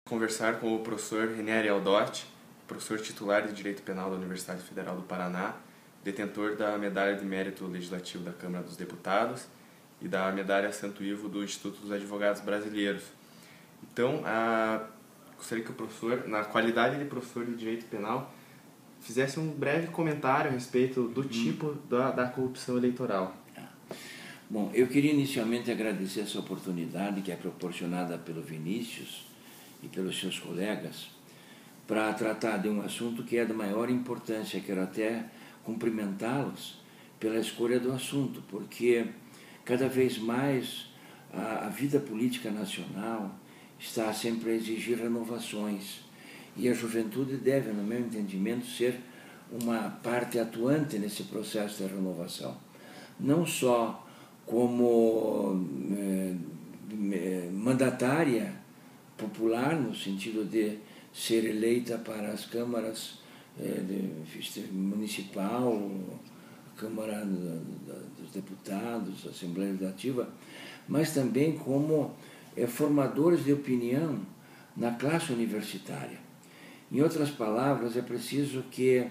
Conversar com o professor Renieri Aldotti, professor titular de Direito Penal da Universidade Federal do Paraná, detentor da Medalha de Mérito Legislativo da Câmara dos Deputados e da Medalha Santo Ivo do Instituto dos Advogados Brasileiros. Então, gostaria que o professor, na qualidade de professor de Direito Penal, fizesse um breve comentário a respeito do tipo da corrupção eleitoral. Bom, eu queria inicialmente agradecer essa oportunidade que é proporcionada pelo Vinícius e pelos seus colegas para tratar de um assunto que é da maior importância. Quero até cumprimentá-los pela escolha do assunto, porque cada vez mais a vida política nacional está sempre a exigir renovações e a juventude deve, no meu entendimento, ser uma parte atuante nesse processo de renovação. Não só como mandatária popular, no sentido de ser eleita para as câmaras municipal, Câmara dos Deputados, Assembleia Legislativa, mas também como formadores de opinião na classe universitária. Em outras palavras, é preciso que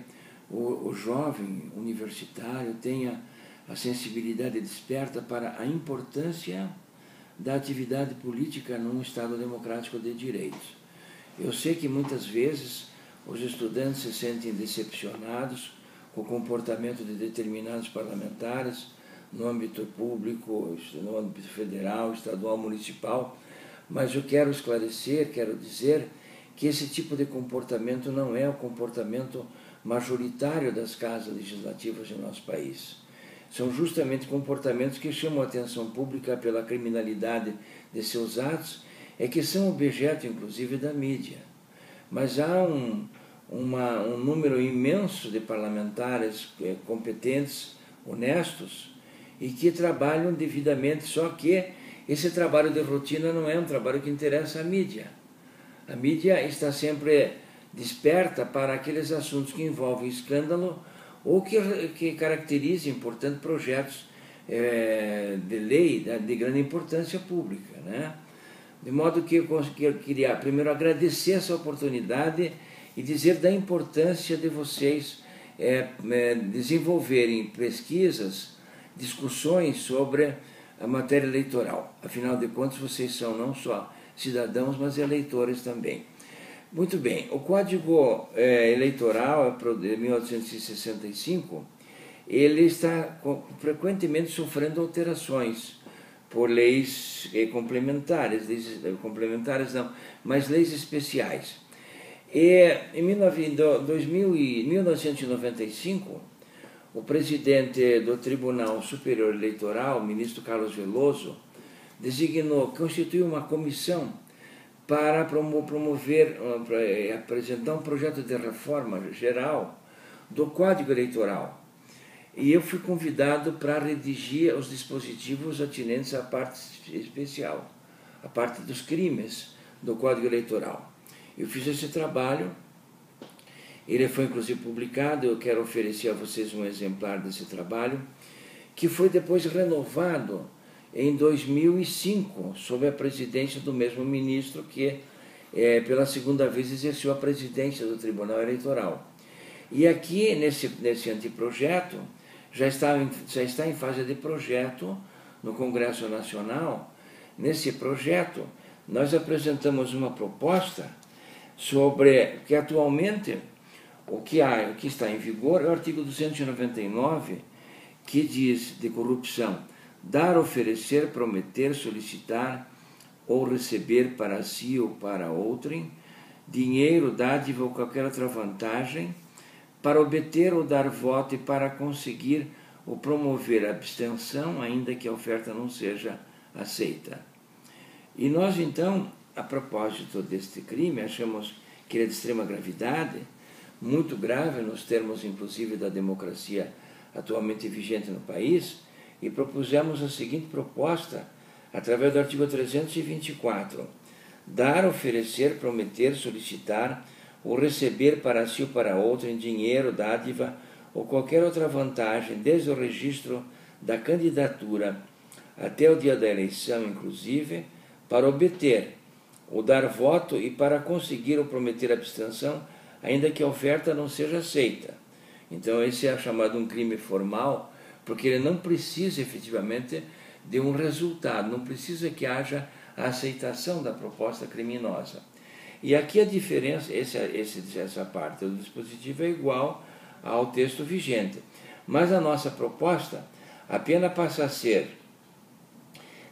o jovem universitário tenha a sensibilidade desperta para a importância da atividade política num Estado democrático de direitos. Eu sei que muitas vezes os estudantes se sentem decepcionados com o comportamento de determinados parlamentares no âmbito público, no âmbito federal, estadual, municipal, mas eu quero esclarecer, quero dizer que esse tipo de comportamento não é o comportamento majoritário das casas legislativas em nosso país. São justamente comportamentos que chamam a atenção pública pela criminalidade de seus atos, que são objeto, inclusive, da mídia. Mas há um número imenso de parlamentares competentes, honestos, e que trabalham devidamente, só que esse trabalho de rotina não é um trabalho que interessa à mídia. A mídia está sempre desperta para aqueles assuntos que envolvem escândalo ou que caracterizem, portanto, projetos de lei de grande importância pública, né? De modo que eu queria primeiro agradecer essa oportunidade e dizer da importância de vocês desenvolverem pesquisas, discussões sobre a matéria eleitoral. Afinal de contas, vocês são não só cidadãos, mas eleitores também. Muito bem, o Código Eleitoral de 1865, ele está frequentemente sofrendo alterações por leis complementares, mas leis especiais. E em 1995, o presidente do Tribunal Superior Eleitoral, o ministro Carlos Veloso, constituiu uma comissão para apresentar um projeto de reforma geral do Código Eleitoral. E eu fui convidado para redigir os dispositivos atinentes à parte especial, a parte dos crimes do Código Eleitoral. Eu fiz esse trabalho, ele foi inclusive publicado, eu quero oferecer a vocês um exemplar desse trabalho, que foi depois renovado em 2005, sob a presidência do mesmo ministro que, pela segunda vez, exerceu a presidência do Tribunal Eleitoral. E aqui, nesse anteprojeto, já está em fase de projeto no Congresso Nacional. Nesse projeto, nós apresentamos uma proposta sobre que atualmente o que está em vigor é o artigo 299, que diz de corrupção: dar, oferecer, prometer, solicitar ou receber para si ou para outrem dinheiro, dádiva ou qualquer outra vantagem para obter ou dar voto e para conseguir ou promover a abstenção, ainda que a oferta não seja aceita. E nós, então, a propósito deste crime, achamos que ele é de extrema gravidade, muito grave nos termos, inclusive, da democracia atualmente vigente no país, e propusemos a seguinte proposta, através do artigo 324. Dar, oferecer, prometer, solicitar ou receber para si ou para outro em dinheiro, dádiva ou qualquer outra vantagem, desde o registro da candidatura até o dia da eleição, inclusive, para obter ou dar voto e para conseguir ou prometer abstenção, ainda que a oferta não seja aceita. Então esse é chamado um crime formal, porque ele não precisa efetivamente de um resultado, não precisa que haja a aceitação da proposta criminosa. E aqui a diferença, essa parte do dispositivo é igual ao texto vigente. Mas a nossa proposta, a pena passa a ser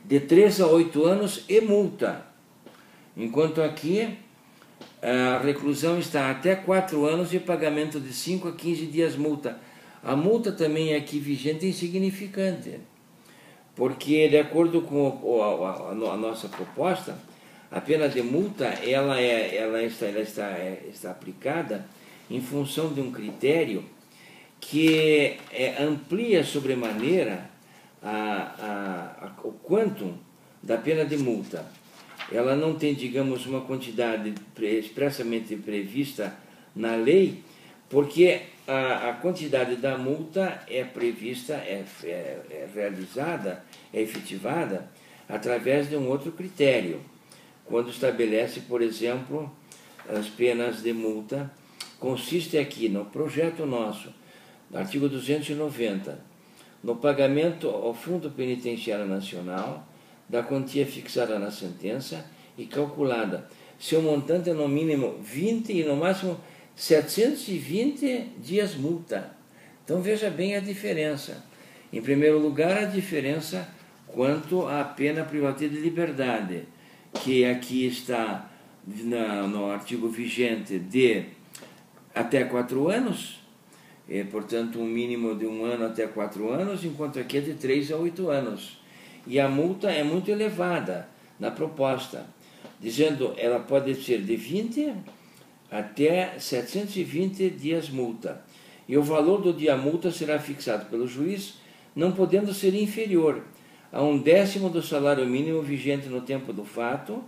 de 3 a 8 anos e multa, enquanto aqui a reclusão está até 4 anos e pagamento de 5 a 15 dias multa. A multa também aqui vigente é insignificante, porque de acordo com a nossa proposta, a pena de multa ela está aplicada em função de um critério que amplia sobremaneira o quantum da pena de multa. Ela não tem, digamos, uma quantidade expressamente prevista na lei, porque a quantidade da multa é prevista, é realizada, é efetivada através de um outro critério, quando estabelece, por exemplo, as penas de multa. Consiste aqui no projeto nosso, no artigo 290, no pagamento ao Fundo Penitenciário Nacional da quantia fixada na sentença e calculada. Seu montante é no mínimo 20 e no máximo 720 dias multa. Então veja bem a diferença. Em primeiro lugar, a diferença quanto à pena privativa de liberdade, que aqui está no artigo vigente de até 4 anos, portanto um mínimo de 1 ano até 4 anos, enquanto aqui é de 3 a 8 anos. E a multa é muito elevada na proposta, dizendo ela pode ser de 20 até 720 dias multa. E o valor do dia multa será fixado pelo juiz, não podendo ser inferior a 1/10 do salário mínimo vigente no tempo do fato,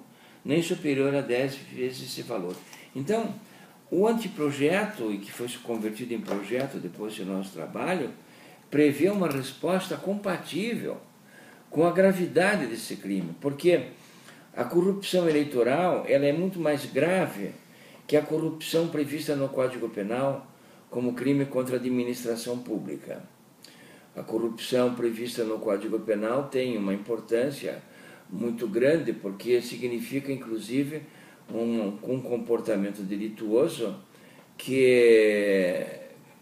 nem superior a 10 vezes esse valor. Então, o anteprojeto, e que foi convertido em projeto depois do nosso trabalho, prevê uma resposta compatível com a gravidade desse crime, porque a corrupção eleitoral ela é muito mais grave que a corrupção prevista no Código Penal como crime contra a administração pública. A corrupção prevista no Código Penal tem uma importância muito grande, porque significa, inclusive, um comportamento delituoso que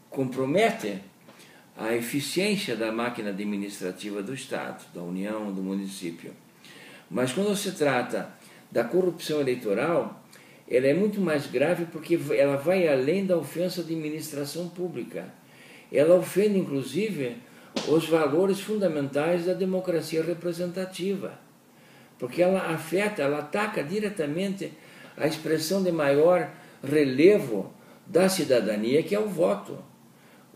compromete a eficiência da máquina administrativa do Estado, da União, do município. Mas quando se trata da corrupção eleitoral, ela é muito mais grave porque ela vai além da ofensa de administração pública. Ela ofende, inclusive, os valores fundamentais da democracia representativa, porque ela afeta, ela ataca diretamente a expressão de maior relevo da cidadania, que é o voto.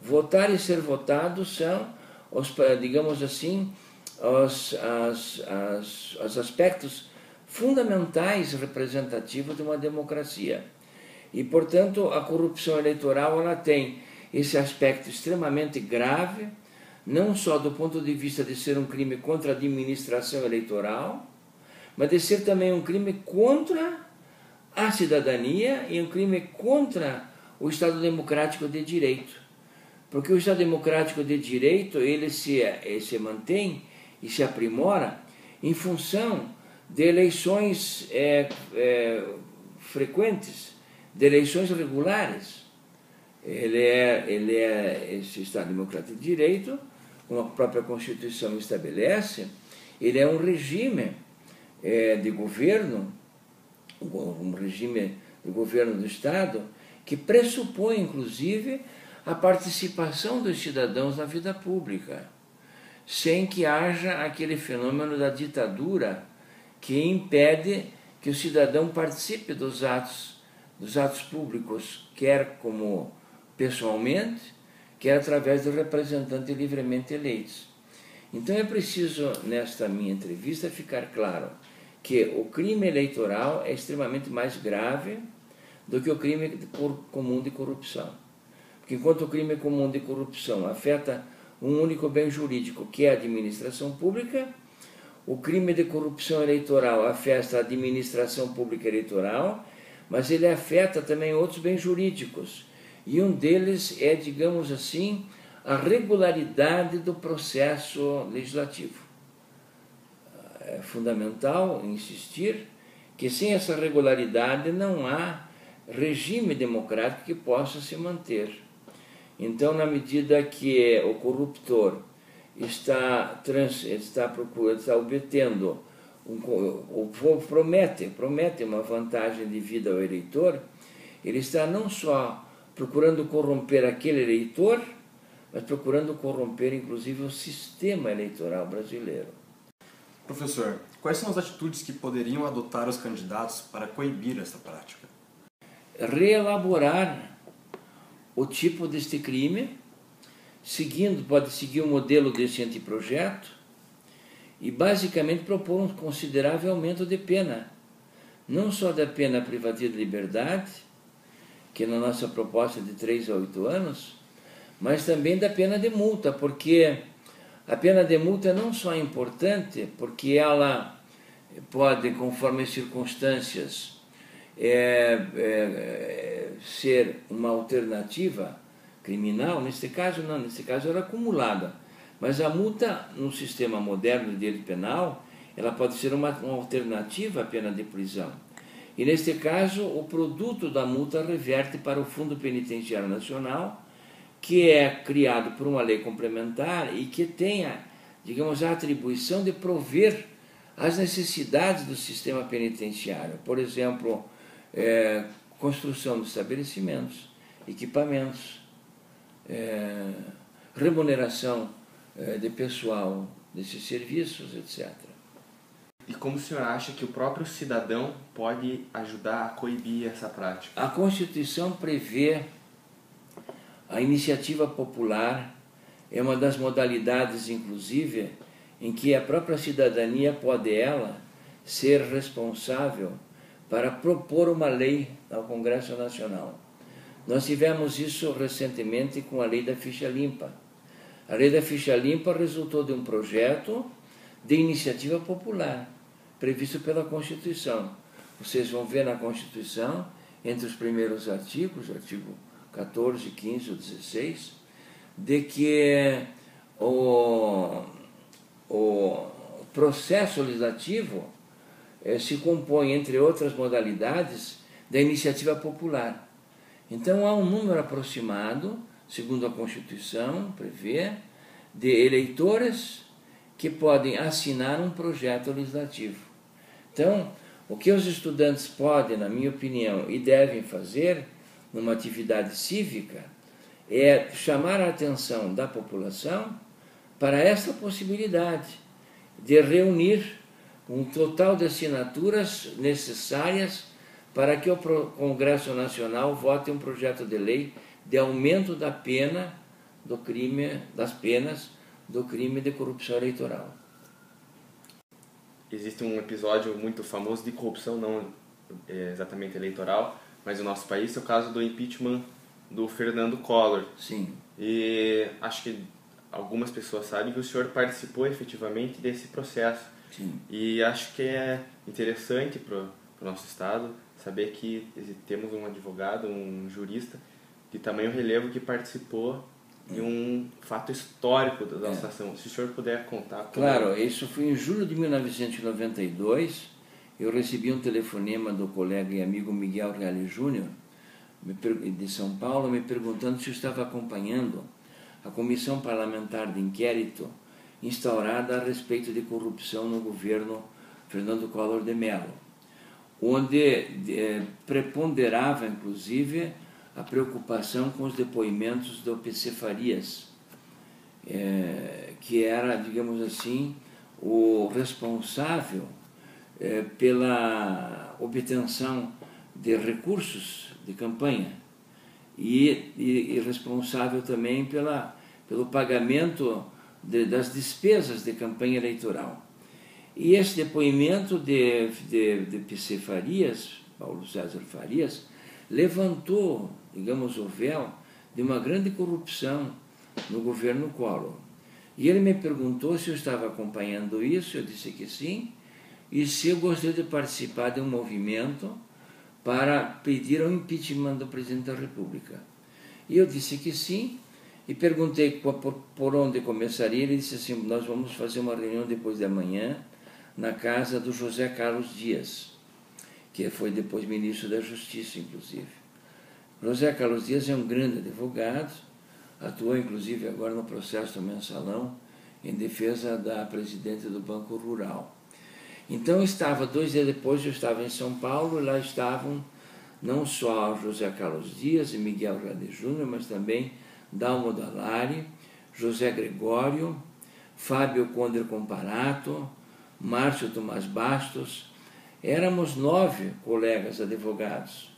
Votar e ser votado são, digamos assim, os aspectos fundamentais representativos de uma democracia. E, portanto, a corrupção eleitoral ela tem esse aspecto extremamente grave, não só do ponto de vista de ser um crime contra a administração eleitoral, mas de ser também um crime contra a cidadania e um crime contra o Estado Democrático de Direito. Porque o Estado Democrático de Direito ele se mantém e se aprimora em função de eleições frequentes, de eleições regulares. Esse Estado Democrático de Direito, como a própria Constituição estabelece, ele é um regime de governo, um regime de governo do Estado, que pressupõe, inclusive, a participação dos cidadãos na vida pública, sem que haja aquele fenômeno da ditadura que impede que o cidadão participe dos atos públicos, quer como pessoalmente, quer através de representantes livremente eleitos. Então é preciso, nesta minha entrevista, ficar claro que o crime eleitoral é extremamente mais grave do que o crime comum de corrupção. Porque enquanto o crime comum de corrupção afeta um único bem jurídico, que é a administração pública, o crime de corrupção eleitoral afeta a administração pública eleitoral, mas ele afeta também outros bens jurídicos. E um deles é, digamos assim, a regularidade do processo legislativo. É fundamental insistir que sem essa regularidade não há regime democrático que possa se manter. Então, na medida que o corruptor está obtendo, promete uma vantagem de vida ao eleitor, ele está não só procurando corromper aquele eleitor, mas procurando corromper, inclusive, o sistema eleitoral brasileiro. Professor, quais são as atitudes que poderiam adotar os candidatos para coibir essa prática? Reelaborar o tipo deste crime, pode seguir o modelo desse anteprojeto e basicamente propor um considerável aumento de pena, não só da pena privativa de liberdade, que na nossa proposta é de 3 a 8 anos, mas também da pena de multa, porque a pena de multa não só é importante, porque ela pode, conforme as circunstâncias, ser uma alternativa criminal. Neste caso não, neste caso era acumulada, mas a multa no sistema moderno de direito penal, ela pode ser uma alternativa à pena de prisão. E neste caso o produto da multa reverte para o Fundo Penitenciário Nacional, que é criado por uma lei complementar e que tenha, digamos, a atribuição de prover as necessidades do sistema penitenciário. Por exemplo, construção de estabelecimentos, equipamentos, remuneração de pessoal desses serviços, etc. E como o senhor acha que o próprio cidadão pode ajudar a coibir essa prática? A Constituição prevê a iniciativa popular, é uma das modalidades, inclusive, em que a própria cidadania pode, ela, ser responsável para propor uma lei ao Congresso Nacional. Nós tivemos isso recentemente com a Lei da Ficha Limpa. A Lei da Ficha Limpa resultou de um projeto de iniciativa popular, previsto pela Constituição. Vocês vão ver na Constituição, entre os primeiros artigos, artigo 14, 15 ou 16, de que o processo legislativo se compõe, entre outras modalidades, da iniciativa popular. Então, há um número aproximado, segundo a Constituição, prevê, de eleitores que podem assinar um projeto legislativo. Então, o que os estudantes podem, na minha opinião, e devem fazer numa atividade cívica é chamar a atenção da população para essa possibilidade de reunir um total de assinaturas necessárias para que o Congresso Nacional vote um projeto de lei de aumento da pena do crime, das penas do crime de corrupção eleitoral. Existe um episódio muito famoso de corrupção, não exatamente eleitoral, mas no nosso país é o caso do impeachment do Fernando Collor. Sim. E acho que algumas pessoas sabem que o senhor participou efetivamente desse processo. Sim. E acho que é interessante para o nosso estado saber que temos um advogado, um jurista de tamanho relevo que participou de um fato histórico da nossa nação. Se o senhor puder contar. Claro, isso foi em julho de 1992. Eu recebi um telefonema do colega e amigo Miguel Reale Júnior, de São Paulo, me perguntando se eu estava acompanhando a comissão parlamentar de inquérito instaurada a respeito de corrupção no governo Fernando Collor de Mello, onde preponderava, inclusive, a preocupação com os depoimentos do PC Farias, que era, digamos assim, o responsável pela obtenção de recursos de campanha e responsável também pelo pagamento das despesas de campanha eleitoral. E esse depoimento de PC Farias, Paulo César Farias, levantou, digamos, o véu de uma grande corrupção no governo Collor. E ele me perguntou se eu estava acompanhando isso, eu disse que sim, e se eu gostaria de participar de um movimento para pedir o impeachment do presidente da República. E eu disse que sim, e perguntei por onde começaria. Ele disse assim: nós vamos fazer uma reunião depois de amanhã na casa do José Carlos Dias, que foi depois ministro da Justiça, inclusive. José Carlos Dias é um grande advogado, atuou inclusive agora no processo do Mensalão, em defesa da presidente do Banco Rural. Então 2 dias depois eu estava em São Paulo, e lá estavam não só José Carlos Dias e Miguel Reale Júnior, mas também Dalmo Dallari, José Gregório, Fábio Conder Comparato, Márcio Tomás Bastos. Éramos 9 colegas advogados.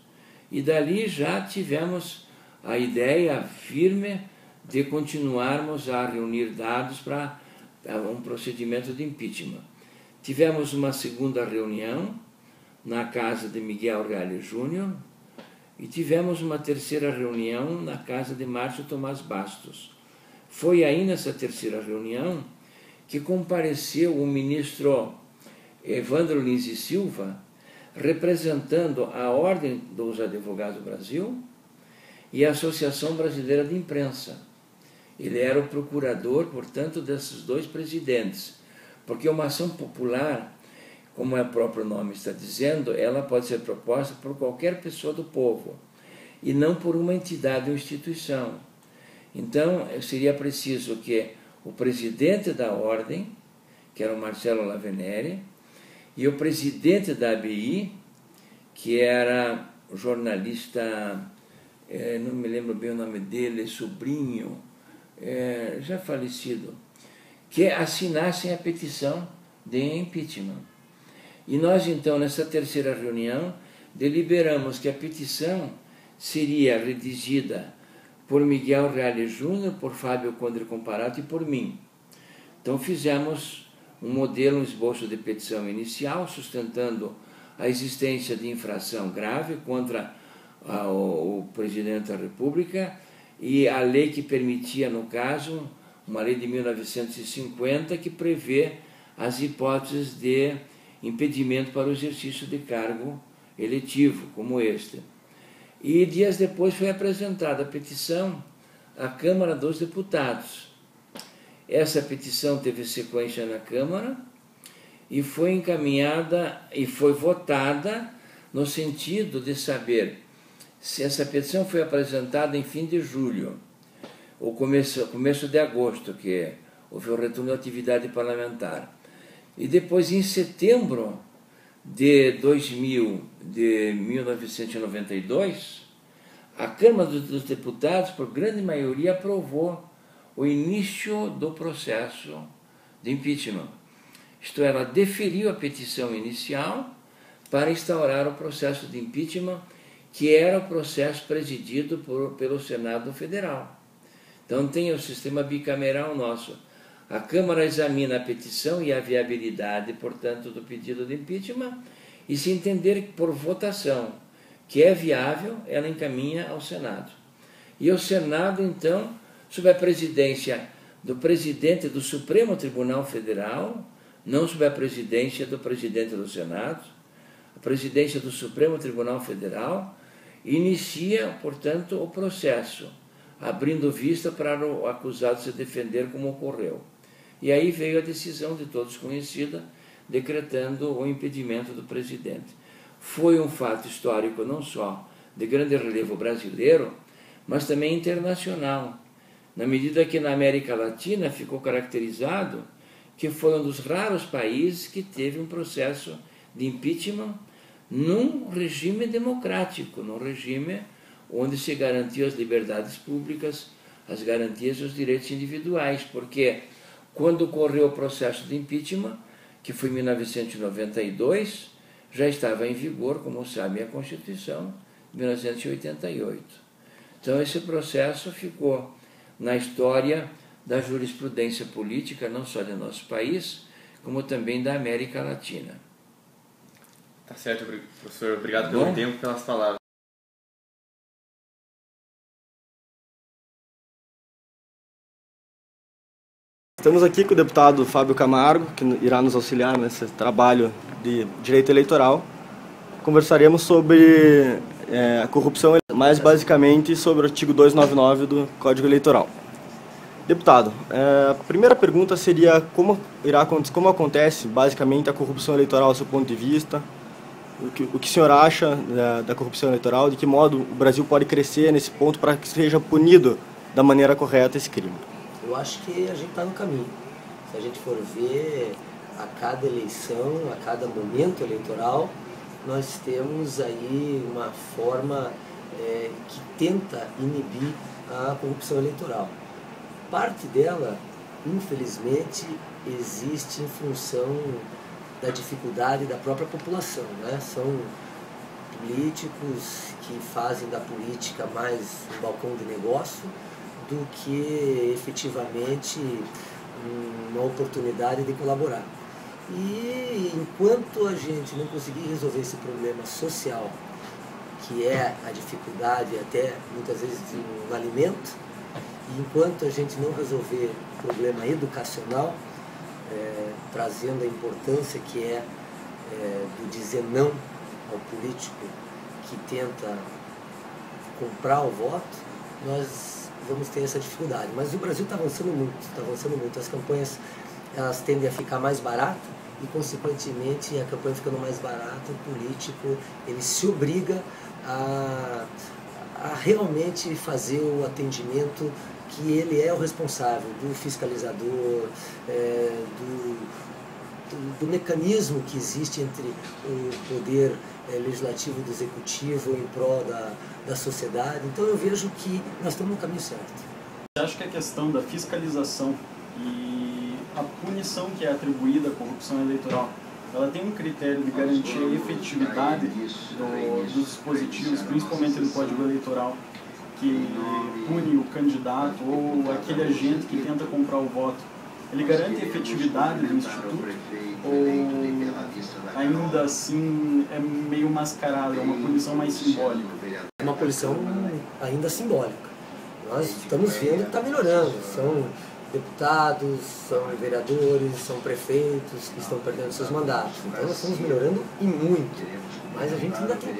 E dali já tivemos a ideia firme de continuarmos a reunir dados para um procedimento de impeachment. Tivemos uma segunda reunião na casa de Miguel Reale Júnior e tivemos uma terceira reunião na casa de Márcio Tomás Bastos. Foi aí nessa terceira reunião que compareceu o ministro Evandro Lins e Silva, representando a Ordem dos Advogados do Brasil e a Associação Brasileira de Imprensa. Ele era o procurador, portanto, desses 2 presidentes, porque uma ação popular, como o próprio nome está dizendo, ela pode ser proposta por qualquer pessoa do povo, e não por uma entidade ou instituição. Então, seria preciso que o presidente da Ordem, que era o Marcelo Lavenere, e o presidente da ABI, que era o jornalista, não me lembro bem o nome dele, sobrinho, já falecido, que assinassem a petição de impeachment. E nós, então, nessa terceira reunião, deliberamos que a petição seria redigida por Miguel Reale Júnior, por Fábio Conder Comparato e por mim. Então fizemos um modelo, um esboço de petição inicial, sustentando a existência de infração grave contra o presidente da República e a lei que permitia, no caso, uma lei de 1950 que prevê as hipóteses de impedimento para o exercício de cargo eletivo, como este. E dias depois foi apresentada a petição à Câmara dos Deputados. Essa petição teve sequência na Câmara e foi encaminhada e foi votada no sentido de saber se essa petição foi apresentada em fim de julho, ou começo de agosto, que houve o retorno da atividade parlamentar. E depois, em setembro de 1992, a Câmara dos Deputados, por grande maioria, aprovou o início do processo de impeachment. Isto é, ela deferiu a petição inicial para instaurar o processo de impeachment, que era o processo presidido pelo Senado Federal. Então tem o sistema bicameral nosso. A Câmara examina a petição e a viabilidade, portanto, do pedido de impeachment, e se entender por votação que é viável, ela encaminha ao Senado. E o Senado, então, sob a presidência do presidente do Supremo Tribunal Federal, não sob a presidência do presidente do Senado, a presidência do Supremo Tribunal Federal inicia, portanto, o processo, abrindo vista para o acusado se defender como ocorreu. E aí veio a decisão de todos conhecida, decretando o impedimento do presidente. Foi um fato histórico não só de grande relevo brasileiro, mas também internacional, na medida que na América Latina ficou caracterizado que foi um dos raros países que teve um processo de impeachment num regime democrático, num regime onde se garantiam as liberdades públicas, as garantias e os direitos individuais, porque quando ocorreu o processo de impeachment, que foi em 1992, já estava em vigor, como sabem, a Constituição de 1988. Então esse processo ficou na história da jurisprudência política, não só do nosso país, como também da América Latina. Tá certo, professor. Obrigado pelo tempo e pelas palavras. Estamos aqui com o deputado Fábio Camargo, que irá nos auxiliar nesse trabalho de direito eleitoral. Conversaremos sobre a corrupção, mais basicamente sobre o artigo 299 do Código Eleitoral. Deputado, a primeira pergunta seria como acontece basicamente a corrupção eleitoral do seu ponto de vista, o que o senhor acha da corrupção eleitoral, de que modo o Brasil pode crescer nesse ponto para que seja punido da maneira correta esse crime? Eu acho que a gente está no caminho. Se a gente for ver a cada eleição, a cada momento eleitoral, nós temos aí uma forma que tenta inibir a corrupção eleitoral. Parte dela, infelizmente, existe em função da dificuldade da própria população, né? São políticos que fazem da política mais um balcão de negócio do que efetivamente uma oportunidade de colaborar. E enquanto a gente não conseguir resolver esse problema social, que é a dificuldade até muitas vezes de um alimento, e enquanto a gente não resolver o problema educacional, trazendo a importância que é do dizer não ao político que tenta comprar o voto, nós vamos ter essa dificuldade. Mas o Brasil está avançando muito, As campanhas elas tendem a ficar mais baratas e, consequentemente, a campanha ficando mais barata, o político ele se obriga a realmente fazer o atendimento que ele é o responsável, do fiscalizador, do mecanismo que existe entre o poder legislativo e do executivo em prol da sociedade. Então eu vejo que nós estamos no caminho certo. Você acha que a questão da fiscalização e a punição que é atribuída à corrupção eleitoral, ela tem um critério de garantir a efetividade dos dispositivos, principalmente do Código Eleitoral, que pune o candidato ou aquele agente que tenta comprar o voto? Ele garante a efetividade do Instituto ou ainda assim é meio mascarado, é uma punição mais simbólica? É uma punição ainda simbólica. Nós estamos vendo que está melhorando. São deputados, são vereadores, são prefeitos que estão perdendo seus mandatos. Então nós estamos melhorando e muito, mas a gente ainda tem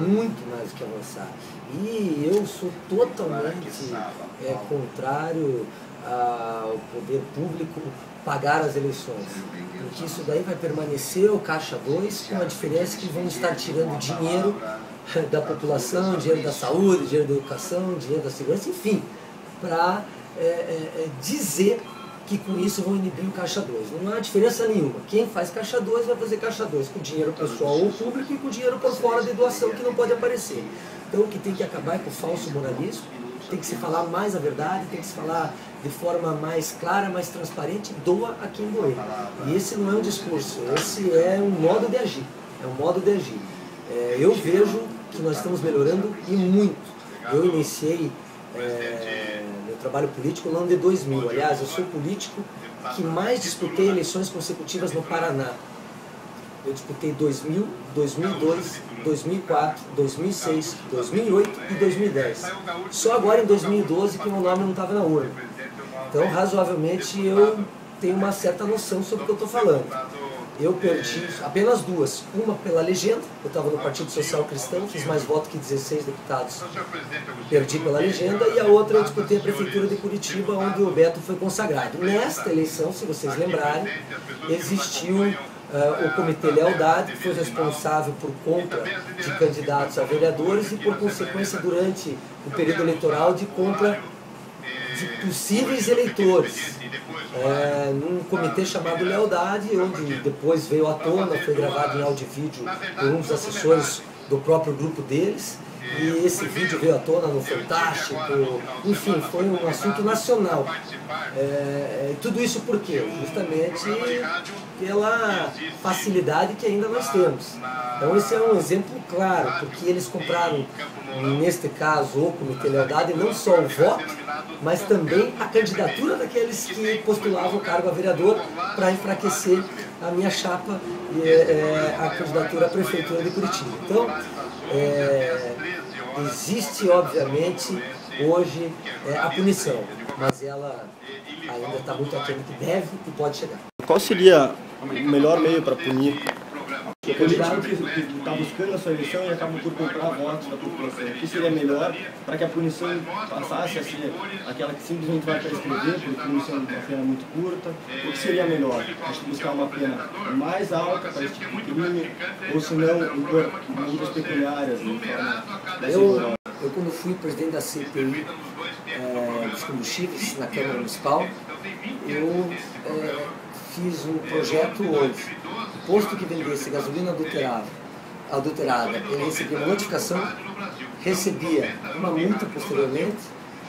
muito mais o que avançar. E eu sou totalmente contrário ao poder público pagar as eleições, porque isso daí vai permanecer o Caixa 2, com a diferença que vão estar tirando dinheiro da população, dinheiro da saúde, dinheiro da educação, dinheiro da segurança, enfim, para dizer que com isso vão inibir o Caixa 2. Não há diferença nenhuma. Quem faz Caixa 2 vai fazer Caixa 2 com dinheiro pessoal ou público e com dinheiro por fora de doação que não pode aparecer. Então o que tem que acabar é com o falso moralismo, tem que se falar mais a verdade, tem que se falar de forma mais clara, mais transparente, doa a quem doer. E esse não é um discurso, esse é um modo de agir. Eu vejo que nós estamos melhorando e muito. Eu iniciei meu trabalho político no ano de 2000. Aliás, eu sou o político que mais disputei eleições consecutivas no Paraná. Eu disputei 2000, 2002, 2004, 2006, 2008 e 2010. Só agora em 2012 que meu nome não estava na urna. Então, razoavelmente, eu tenho uma certa noção sobre o que eu estou falando. Eu perdi apenas duas. Uma pela legenda, eu estava no Partido Social Cristão, fiz mais votos que 16 deputados. Perdi pela legenda. E a outra eu disputei a Prefeitura de Curitiba, onde o Beto foi consagrado. Nesta eleição, se vocês lembrarem, existiu o Comitê Lealdade, que foi responsável por compra de candidatos a vereadores e, por consequência, durante o período eleitoral, de compra de possíveis eleitores, num comitê chamado Lealdade, onde depois veio à tona, foi gravado em áudio e vídeo por um dos assessores do próprio grupo deles, e esse vídeo veio à tona no Fantástico, enfim, foi um assunto nacional. Tudo isso por quê? Justamente pela facilidade que ainda nós temos. Então esse é um exemplo claro, porque eles compraram, neste caso, o Comitê Lealdade, não só o voto, mas também a candidatura daqueles que postulavam o cargo a vereador para enfraquecer a minha chapa, a candidatura à Prefeitura de Curitiba. Então, existe, obviamente, hoje a punição, mas ela ainda está muito aquém do que deve e pode chegar. Qual seria o melhor meio para punir o político que está buscando a sua eleição e acaba por comprar votos da população? O que seria melhor para que a punição passasse a ser aquela que simplesmente vai para escrever, porque a punição é uma pena muito curta? O que seria melhor? Acho que buscar uma pena mais alta para esse tipo de crime, ou se não, impor medidas pecuniárias em forma da segurança? Eu, quando fui presidente da CPI dos combustíveis na Câmara Municipal, eu fiz um projeto onde o posto que vendesse gasolina adulterada, ele recebia uma notificação, recebia uma multa posteriormente,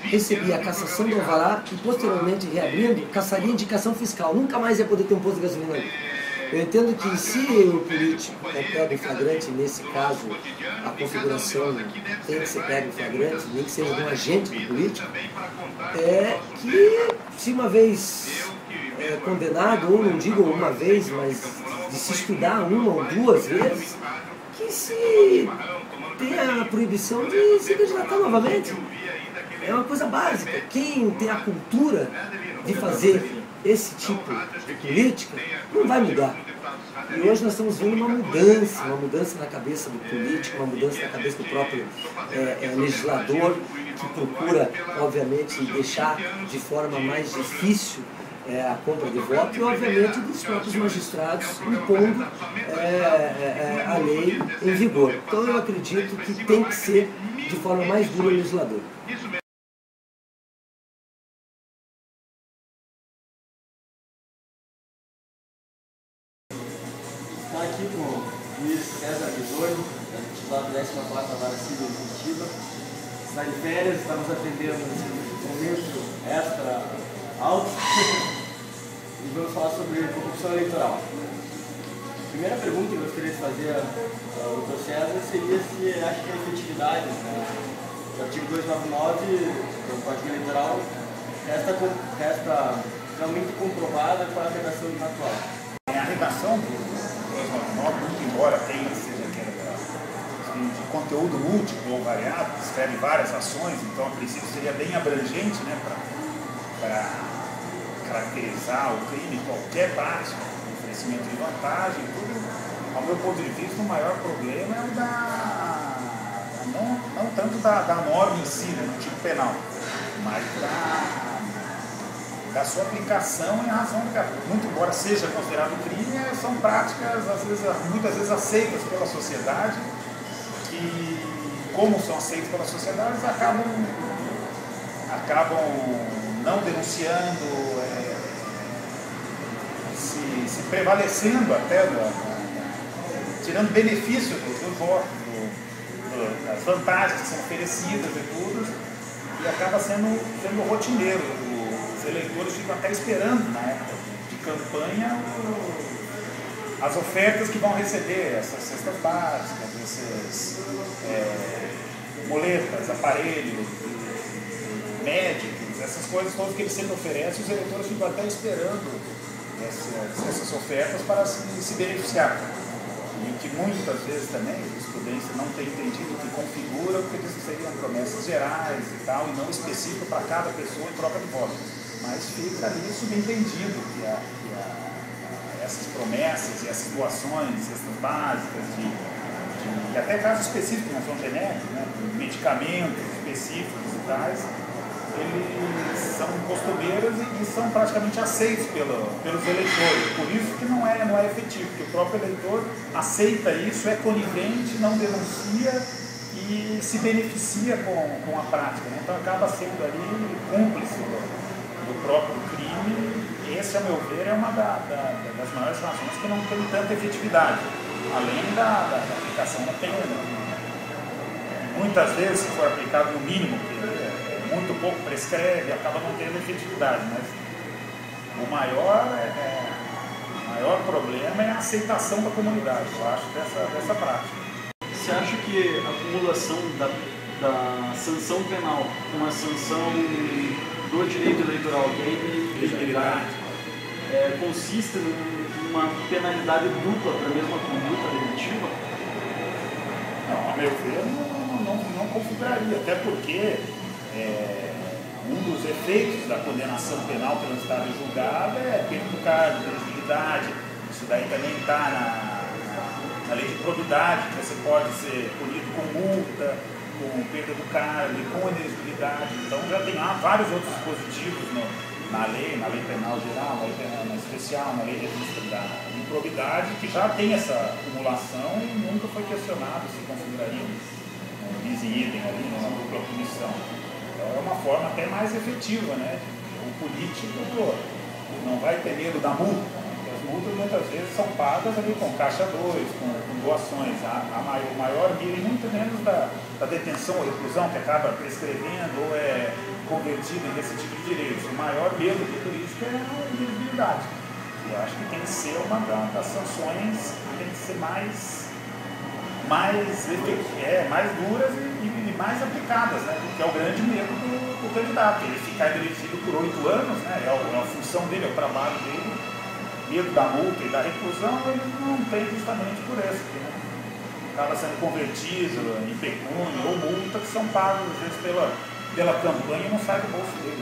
recebia a cassação do alvará e posteriormente, reabrindo, caçaria indicação fiscal. Nunca mais ia poder ter um posto de gasolina ali. Eu entendo que se o político é pego em flagrante, nesse caso, a configuração tem que ser pego em flagrante, nem que seja de um agente do político, é que se uma vez condenado, ou não digo uma vez, mas de se estudar uma ou duas vezes, que se tenha a proibição de se candidatar novamente. É uma coisa básica. Quem tem a cultura de fazer esse tipo de política não vai mudar. E hoje nós estamos vendo uma mudança na cabeça do político, uma mudança na cabeça do próprio legislador, que procura, obviamente, deixar de forma mais difícil a compra de voto e, obviamente, dos próprios magistrados impondo a lei em vigor. Então, eu acredito que tem que ser de forma mais dura o legislador. Está aqui com o Luiz César Bisoni, titular da 14ª Vara Civil de Curitiba. Está de férias, estamos atendendo nesse momento extra alto e vamos falar sobre corrupção eleitoral. A primeira pergunta que eu gostaria de fazer ao Dr. César seria se acha que a efetividade do artigo 299 do Código Eleitoral resta realmente comprovada com a redação atual. A redação do 299, muito embora seja aquela de conteúdo múltiplo ou variado, que escreve várias ações, então a princípio seria bem abrangente, né, para caracterizar o crime, qualquer prática, oferecimento de vantagem, tudo. Ao meu ponto de vista, o maior problema é o não tanto da norma em si, né, no tipo penal, mas da sua aplicação em razão de que, muito embora seja considerado crime, são práticas, muitas vezes aceitas pela sociedade, que, como são aceitas pela sociedade, acabam não denunciando, se prevalecendo até, tirando benefício do voto, das vantagens que são oferecidas e tudo, e acaba sendo rotineiro. Os eleitores ficam até esperando, na época de campanha, as ofertas que vão receber, essas cestas básicas, essas moletas, aparelhos, médicos, essas coisas todas que eles sempre oferecem, os eleitores ficam até esperando essas ofertas para se beneficiar. E que muitas vezes também a jurisprudência não tem entendido o que configura, porque isso seriam promessas gerais e tal, e não específico para cada pessoa em troca de voto. Mas fica ali subentendido que essas promessas e essas doações, cestas básicas, e até casos específicos, não são genéricos, né, medicamentos específicos e tais, eles são costumeiros e são praticamente aceitos pelos eleitores. Por isso que não é efetivo, porque o próprio eleitor aceita isso, é conivente, não denuncia e se beneficia com a prática, né? Então acaba sendo ali cúmplice do próprio crime. Esse, a meu ver, é uma das maiores razões que não tem tanta efetividade, além da aplicação da pena. Muitas vezes, se for aplicado no mínimo, que muito pouco prescreve, acaba não tendo efetividade, mas o maior problema é a aceitação da comunidade, eu acho, dessa prática. Você acha que a acumulação da sanção penal com a sanção do direito eleitoral, que é inexigibilidade, consiste numa penalidade dupla para a mesma conduta delitiva? Não, a meu ver, não configuraria, até porque um dos efeitos da condenação penal transitada e julgada é perda do cargo, elegibilidade. Isso daí também está na lei de probidade, que você pode ser punido com multa, com perda do cargo e com inelegibilidade. Então já tem vários outros dispositivos na lei penal geral, na lei penal especial, na lei de registro da improbidade, que já tem essa acumulação e nunca foi questionado se configuraria um bis in idem ali, uma dupla punição. Então é uma forma até mais efetiva, né? O político não vai ter medo da multa. As multas muitas vezes são pagas ali com caixa 2, com doações. O maior medo, e muito menos da detenção ou reclusão, que acaba prescrevendo ou é convertido em esse tipo de direitos. O maior medo do político é a inelegibilidade. E eu acho que tem que ser uma das sanções que tem que ser mais duras e mais aplicadas, né? Porque é o grande medo do candidato. Ele ficar elegido por 8 anos, né? É a função dele, é o trabalho dele. Medo da multa e da reclusão, ele não tem justamente por isso, porque né, acaba sendo convertido em pecúnia ou multa que são pagos às vezes pela campanha e não sai do bolso dele.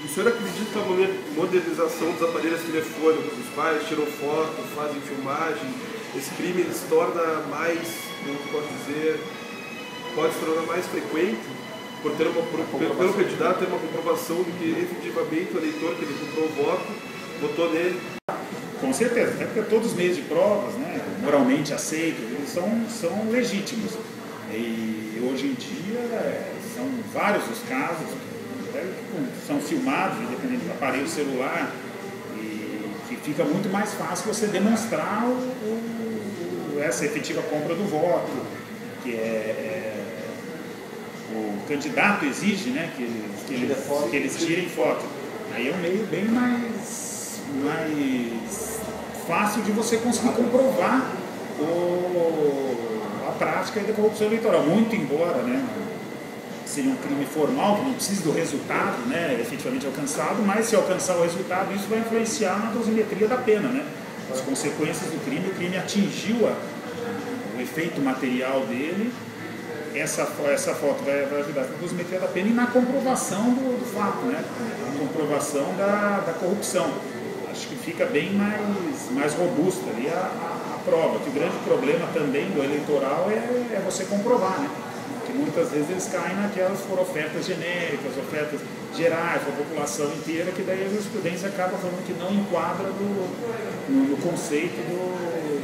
O senhor acredita que a modernização dos aparelhos telefônicos, os quais tiram foto, fazem filmagem, esse crime ele se torna mais, como posso dizer, pode se tornar mais frequente pelo candidato ter uma comprovação de que efetivamente o eleitor que ele comprou o voto votou nele? Com certeza, até porque todos os meios de provas, né, moralmente aceitos, eles são legítimos. E hoje em dia são vários os casos que são filmados, independente do aparelho celular, e que fica muito mais fácil você demonstrar essa efetiva compra do voto, que o candidato exige, né, que eles tirem foto. Aí é um meio bem mais fácil de você conseguir comprovar a prática da corrupção eleitoral, muito embora, né, seja um crime formal, que não precisa do resultado, né, efetivamente alcançado, mas se alcançar o resultado, isso vai influenciar na dosimetria da pena, né, as consequências do crime, o crime atingiu o efeito material dele, essa foto vai ajudar na dosimetria da pena e na comprovação do fato, né, na comprovação da corrupção. Acho que fica bem mais robusta ali a prova, que o grande problema também do eleitoral é você comprovar, né? Que muitas vezes eles caem naquelas ofertas genéricas, ofertas gerais para a população inteira, que daí a jurisprudência acaba falando que não enquadra no conceito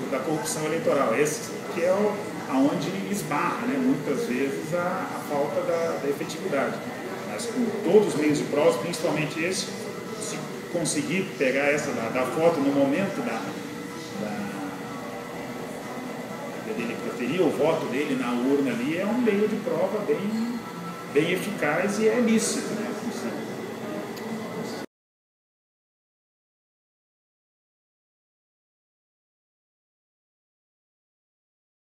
da corrupção eleitoral. Esse que é aonde esbarra, né? Muitas vezes a falta da efetividade. Mas com todos os meios de prova, principalmente esse, conseguir pegar essa da foto no momento dele preferir o voto dele na urna ali, é um meio de prova bem eficaz e é lícito.